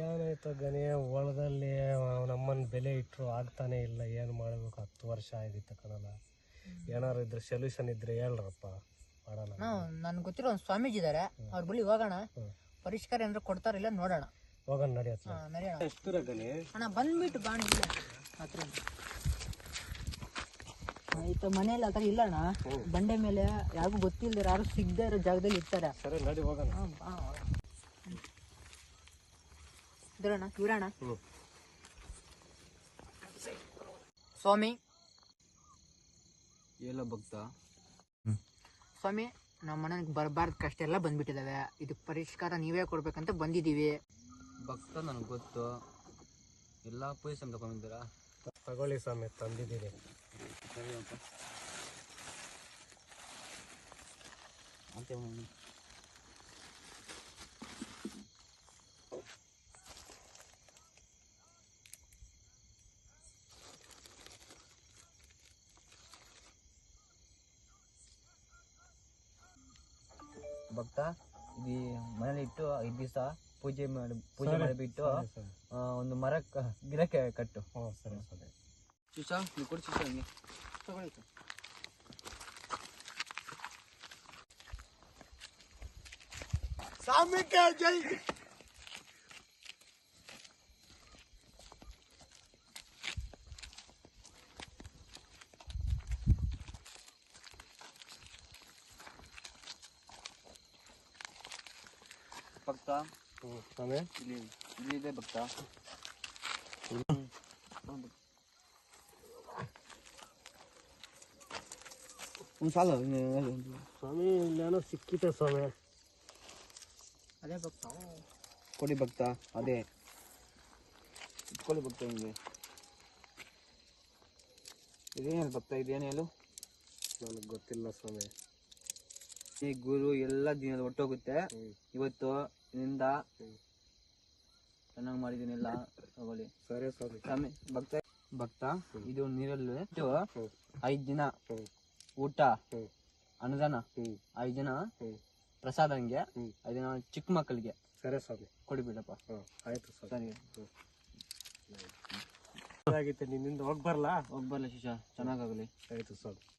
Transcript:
ಏನಾಯ್ತು ಗಣಿ ಹೊಲದಲ್ಲಿ ನಮ್ಮನ್ನ ಬೆಲೆ ಇಟ್ಟರು ಆಗ್ತಾನೆ ಇಲ್ಲ. ಏನು ಮಾಡಬೇಕು? 10 ವರ್ಷ ಆಗಿತ್ತು ಕಣಲ್ಲ. ಏನಾರು ಇದ್ರೆ ಸೊಲ್ಯೂಷನ್ ಇದ್ರೆ ಹೇಳ್ರಪ್ಪ, ಮಾಡೋಣ. ನನ್ಗೆ ಗೊತ್ತಿರೋ ಒಂದು ಸ್ವಾಮೀಜಿ ಇದಾರೆ, ಅವ್ರ ಬಳಿ ಹೋಗೋಣ. ಪರಿಷ್ಕಾರ ಏನಾದ್ರು ಕೊಡ್ತಾರಿಲ್ಲ ನೋಡೋಣ. ಹೋಗೋಣ ನಡೆಯತ್ತ. ನಡೆಯೋಣ. ಎಷ್ಟು ದೂರ ಗಣಿ? ಅಣ್ಣ ಬಂದ್ಬಿಟ್ಟು ಬಾಂಡ್ ಇಲ್ಲ ಹತ್ರ ಆಯ್ತು. ಮನೇಲಿ ಆ ಥರ ಇಲ್ಲಣ್ಣ. ಬಂಡೆ ಮೇಲೆ ಯಾರಿಗೂ ಗೊತ್ತಿಲ್ಲದೆ ಯಾರು ಸಿಗದೆ ಇರೋ ಜಾಗದಲ್ಲಿ ಇರ್ತಾರೆ. ಸರಿ ನಡಿ ಹೋಗೋಣ. ಇದ್ರಣ್ಣ ಇವ್ರಣ್ಣ ಸ್ವಾಮಿ. ಎಲ್ಲ ಭಕ್ತ ಸ್ವಾಮಿ, ನಮ್ಮ ಮನೆಗೆ ಬರಬಾರ್ದು ಕಷ್ಟ ಎಲ್ಲ ಬಂದ್ಬಿಟ್ಟಿದ್ದಾವೆ. ಇದಕ್ಕೆ ಪರಿಷ್ಕಾರ ನೀವೇ ಕೊಡ್ಬೇಕಂತ ಬಂದಿದ್ದೀವಿ. ಭಕ್ತ ನನಗೆ ಗೊತ್ತು, ಎಲ್ಲ ಪೊಲೀಸ್ ಅಂತ ತಗೊಂಡಿದ್ದೀರಾ? ತಗೊಳ್ಳಿ ಸ್ವಾಮಿ, ತಂದಿದ್ದೀರಿ. ಸರಿ ಅಂತ ಭಕ್ತ, ಇದು ಮನೇಲಿ ಇಟ್ಟು 5 ದಿವಸ ಪೂಜೆ ಮಾಡಿಬಿಟ್ಟು ಒಂದು ಗಿಡಕ್ಕೆ ಕಟ್ಟು. ಸರಿ ಸರಿ. ಶಿಶಾ ನೀವು ಕೊಡಿ. ಶಿಶಾ ಹಂಗೆ ತಗೊಳ್ಳಿ. ಸ್ವಾಮಿಗೆ ಜೈ. ಭಕ್ತ ಸ್ವಾಮಿ ಇಲ್ಲಿ ಇದೆ ಭಕ್ತ. ಒಂದು ಸಾಲ ಸ್ವಾಮಿ, ಇಲ್ಲೇನೋ ಸಿಕ್ಕಿತೆ ಸ್ವಾಮಿ. ಅದೇ ಭಕ್ತ ಕೊಡಿ ಭಕ್ತ. ಅದೇ ಇಟ್ಕೊಳ್ಳಿ ಭಕ್ತ. ಹಿಂಗೆ ಇದೇನು ಭಕ್ತ? ಇದೇನು ಹೇಳು? ನನಗೆ ಗೊತ್ತಿಲ್ಲ ಸ್ವಾಮಿ. ಈ ಗುರು ಎಲ್ಲ ದಿನದ ಒಟ್ಟೋಗುತ್ತೆ. ಇವತ್ತು ನಿಂದ ಚೆನ್ನಾಗಿ ಮಾಡಿದ್ದೀನಿ ಎಲ್ಲ. ತಗೊಳ್ಳಿ. ಸರಿ ಸ್ವಾಮಿ. ಸ್ವಾಮಿ ಭಕ್ತ ಇದು ನೀರಲ್ಲಿ ಇಟ್ಟು 5 ದಿನ ಊಟ, ಅನುದಾನ, 5 ದಿನ ಪ್ರಸಾದ, ಹಂಗೆ 5 ದಿನ ಚಿಕ್ಕ ಮಕ್ಕಳಿಗೆ. ಸರಿ ಸ್ವಾಮಿ, ಕೊಡಿಬಿಡಪ್ಪ. ಆಯ್ತು ಸ್ವಾಮಿ. ಸರಿ ಆಗಿತ್ತು, ನಿನ್ನಿಂದ ಹೋಗ್ಬರ್ಲಾ? ಹೋಗ್ಬರ್ಲ ಶಿಶಾ, ಚೆನ್ನಾಗಾಗಲಿ. ಆಯ್ತು ಸ್ವಾಮಿ.